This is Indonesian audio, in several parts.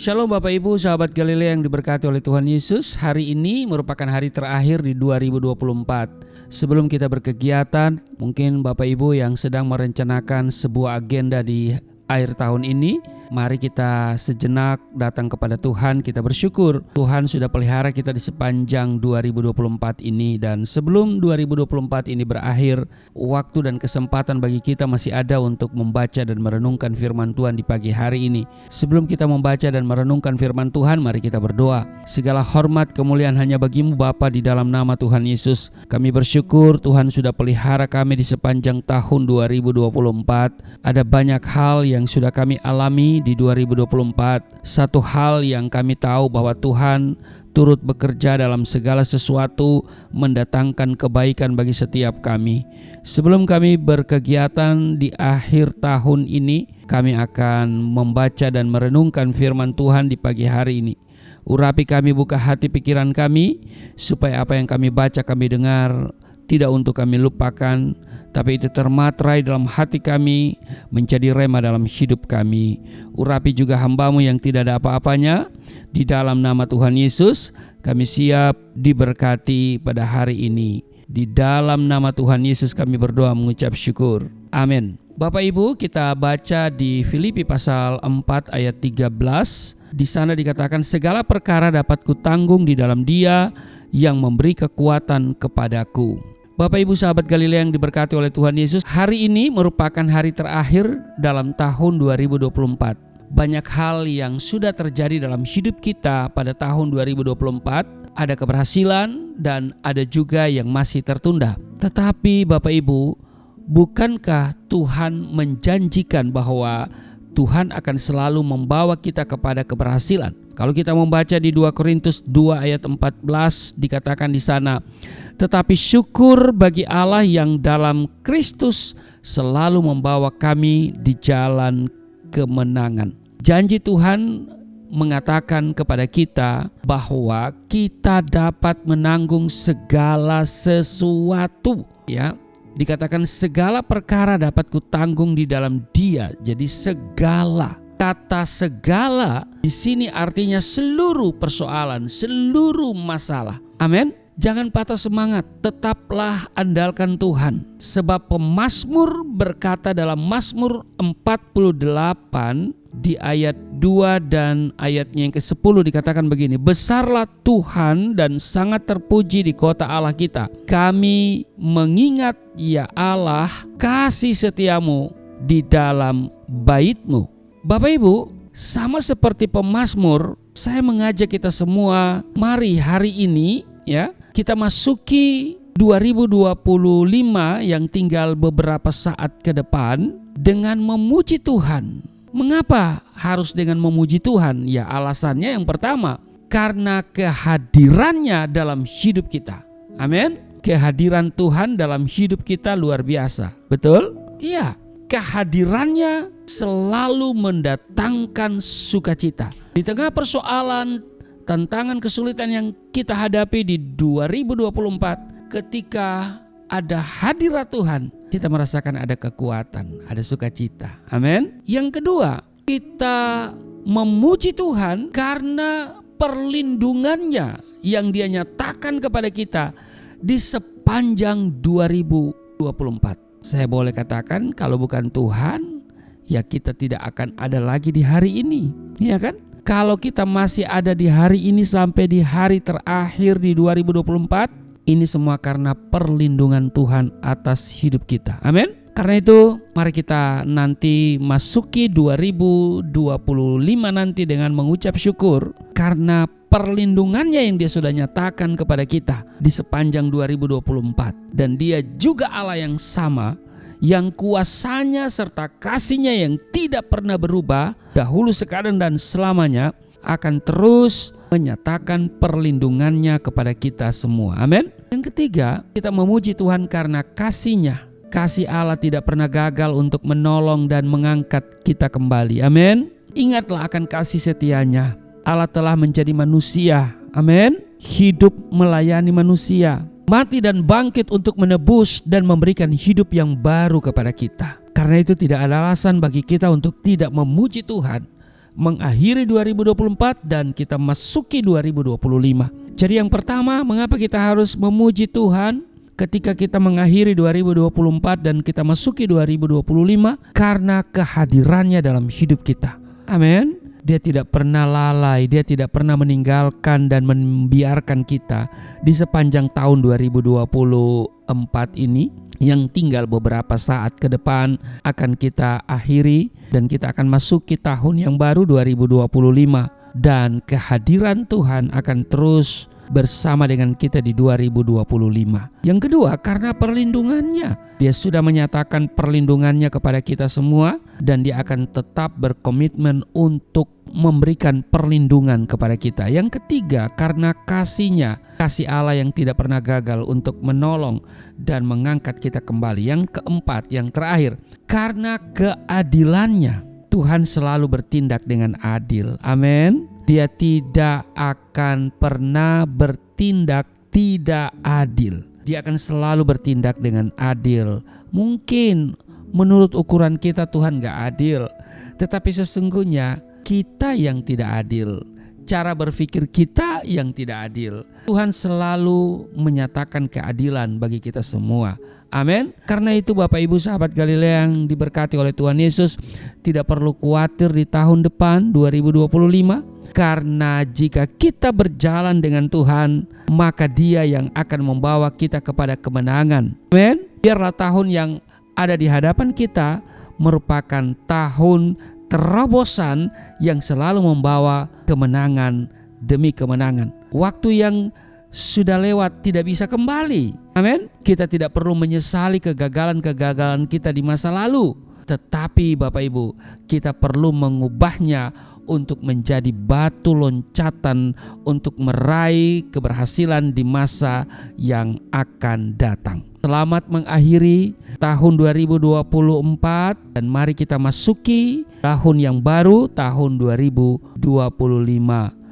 Shalom Bapak Ibu, sahabat Galilea yang diberkati oleh Tuhan Yesus. Hari ini merupakan hari terakhir di 2024. Sebelum kita berkegiatan, mungkin Bapak Ibu yang sedang merencanakan sebuah agenda di akhir tahun ini, mari kita sejenak datang kepada Tuhan. Kita bersyukur Tuhan sudah pelihara kita di sepanjang 2024 ini. Dan sebelum 2024 ini berakhir, waktu dan kesempatan bagi kita masih ada untuk membaca dan merenungkan firman Tuhan di pagi hari ini. Sebelum kita membaca dan merenungkan firman Tuhan, mari kita berdoa. Segala hormat kemuliaan hanya bagi-Mu Bapa, di dalam nama Tuhan Yesus. Kami bersyukur Tuhan sudah pelihara kami di sepanjang tahun 2024. Ada banyak hal yang sudah kami alami di 2024. Satu hal yang kami tahu bahwa Tuhan turut bekerja dalam segala sesuatu, mendatangkan kebaikan bagi setiap kami. Sebelum kami berkegiatan di akhir tahun ini, kami akan membaca dan merenungkan firman Tuhan di pagi hari ini. Urapi kami, buka hati pikiran kami, supaya apa yang kami baca, kami dengar, tidak untuk kami lupakan, tapi itu termaterai dalam hati kami, menjadi rema dalam hidup kami. Urapi juga hamba-Mu yang tidak ada apa-apanya. Di dalam nama Tuhan Yesus, kami siap diberkati pada hari ini. Di dalam nama Tuhan Yesus kami berdoa mengucap syukur. Amin. Bapak Ibu, kita baca di Filipi pasal 4 ayat 13. Di sana dikatakan, segala perkara dapat kutanggung di dalam Dia yang memberi kekuatan kepadaku. Bapak Ibu sahabat Galilea yang diberkati oleh Tuhan Yesus, hari ini merupakan hari terakhir dalam tahun 2024. Banyak hal yang sudah terjadi dalam hidup kita pada tahun 2024. Ada keberhasilan dan ada juga yang masih tertunda. Tetapi Bapak Ibu, bukankah Tuhan menjanjikan bahwa Tuhan akan selalu membawa kita kepada keberhasilan? Kalau kita membaca di 2 Korintus 2 ayat 14, dikatakan di sana, tetapi syukur bagi Allah yang dalam Kristus selalu membawa kami di jalan kemenangan. Janji Tuhan mengatakan kepada kita bahwa kita dapat menanggung segala sesuatu, ya. Dikatakan segala perkara dapat kutanggung di dalam Dia. Jadi segala. Kata segala di sini artinya seluruh persoalan, seluruh masalah. Amin. Jangan patah semangat, tetaplah andalkan Tuhan. Sebab pemazmur berkata dalam Mazmur 48 di ayat 2 dan ayatnya yang ke-10 dikatakan begini, besarlah Tuhan dan sangat terpuji di kota Allah kita. Kami mengingat ya Allah kasih setiamu di dalam bait-Mu. Bapak Ibu, sama seperti pemazmur, saya mengajak kita semua, mari hari ini ya, kita masuki 2025 yang tinggal beberapa saat ke depan dengan memuji Tuhan. Mengapa harus dengan memuji Tuhan? Ya, alasannya yang pertama, karena kehadirannya dalam hidup kita. Amin. Kehadiran Tuhan dalam hidup kita luar biasa. Betul? Iya. Kehadirannya selalu mendatangkan sukacita. Di tengah persoalan, tantangan, kesulitan yang kita hadapi di 2024, ketika ada hadirat Tuhan, kita merasakan ada kekuatan, ada sukacita. Amin. Yang kedua, kita memuji Tuhan karena perlindungannya yang Dia nyatakan kepada kita di sepanjang 2024. Saya boleh katakan kalau bukan Tuhan, ya kita tidak akan ada lagi di hari ini, ya kan? Kalau kita masih ada di hari ini sampai di hari terakhir di 2024, ini semua karena perlindungan Tuhan atas hidup kita. Amin. Karena itu mari kita nanti masuki 2025 nanti dengan mengucap syukur karena perlindungannya yang Dia sudah nyatakan kepada kita di sepanjang 2024. Dan Dia juga Allah yang sama, yang kuasanya serta kasihnya yang tidak pernah berubah, dahulu, sekarang, dan selamanya, akan terus menyatakan perlindungannya kepada kita semua. Amin. Yang ketiga, kita memuji Tuhan karena kasihnya. Kasih Allah tidak pernah gagal untuk menolong dan mengangkat kita kembali. Amin. Ingatlah akan kasih setianya. Allah telah menjadi manusia. Amin. Hidup melayani manusia. Mati dan bangkit untuk menebus dan memberikan hidup yang baru kepada kita. Karena itu tidak ada alasan bagi kita untuk tidak memuji Tuhan. mengakhiri 2024 dan kita masuki 2025. Jadi yang pertama, mengapa kita harus memuji Tuhan ketika kita mengakhiri 2024 dan kita masuki 2025? Karena kehadirannya dalam hidup kita. Amin. Dia tidak pernah lalai, dia tidak pernah meninggalkan dan membiarkan kita di sepanjang tahun 2024 ini yang tinggal beberapa saat ke depan akan kita akhiri dan kita akan masuki tahun yang baru 2025, dan kehadiran Tuhan akan terus bersama dengan kita di 2025. Yang kedua, karena perlindungannya. Dia sudah menyatakan perlindungannya kepada kita semua dan dia akan tetap berkomitmen untuk memberikan perlindungan kepada kita. Yang ketiga, karena kasihnya, kasih Allah yang tidak pernah gagal untuk menolong dan mengangkat kita kembali. Yang keempat, yang terakhir, karena keadilannya. Tuhan selalu bertindak dengan adil. Amin. Dia tidak akan pernah bertindak tidak adil. Dia akan selalu bertindak dengan adil. Mungkin menurut ukuran kita Tuhan gak adil, tetapi sesungguhnya kita yang tidak adil. Cara berpikir kita yang tidak adil. Tuhan selalu menyatakan keadilan bagi kita semua. Amin. Karena itu Bapak Ibu sahabat Galilea yang diberkati oleh Tuhan Yesus, tidak perlu khawatir di tahun depan 2025. Karena jika kita berjalan dengan Tuhan, maka Dia yang akan membawa kita kepada kemenangan. Amin. Biarlah tahun yang ada di hadapan kita merupakan tahun terobosan yang selalu membawa kemenangan demi kemenangan. Waktu yang sudah lewat tidak bisa kembali. Amin. Kita tidak perlu menyesali kegagalan-kegagalan kita di masa lalu. Tetapi Bapak Ibu, kita perlu mengubahnya untuk menjadi batu loncatan untuk meraih keberhasilan di masa yang akan datang. Selamat mengakhiri tahun 2024 dan mari kita masuki tahun yang baru, tahun 2025.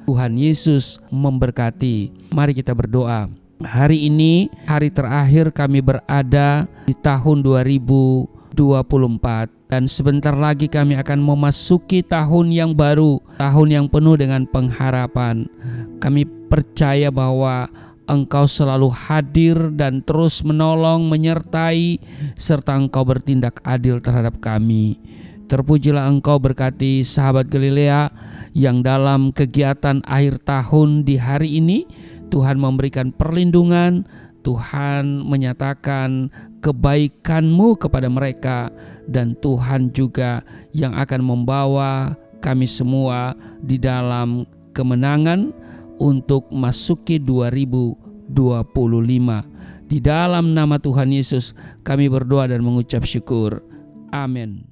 Tuhan Yesus memberkati. Mari kita berdoa. Hari ini hari terakhir kami berada di tahun 2024 dan sebentar lagi kami akan memasuki tahun yang baru, tahun yang penuh dengan pengharapan. Kami percaya bahwa Engkau selalu hadir dan terus menolong, menyertai, serta Engkau bertindak adil terhadap kami. Terpujilah Engkau, berkati sahabat Galilea yang dalam kegiatan akhir tahun di hari ini. Tuhan memberikan perlindungan, Tuhan menyatakan kebaikan-Mu kepada mereka, dan Tuhan juga yang akan membawa kami semua di dalam kemenangan untuk masuki 2025. Di dalam nama Tuhan Yesus kami berdoa dan mengucap syukur. Amin.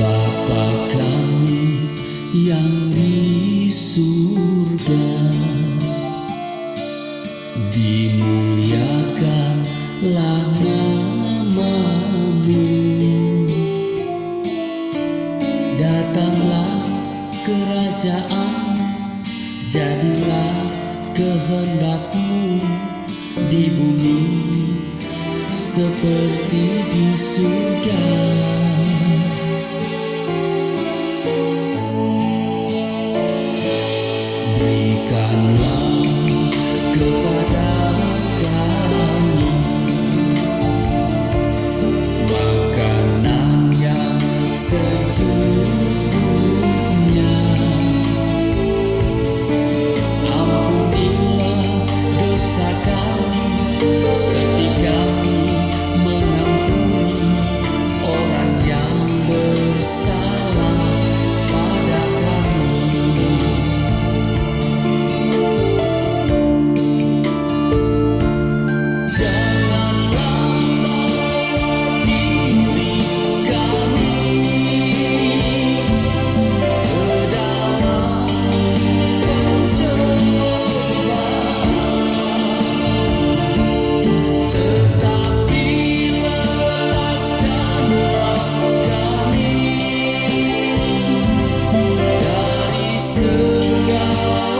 Bapa kami yang di surga, dimuliakanlah nama-Mu. Datanglah kerajaan, jadilah kehendak-Mu di bumi seperti di surga. Berikanlah kepada kami makanan yang secukupnya. Ampunilah dosa kami seperti kami mengampuni orang surga.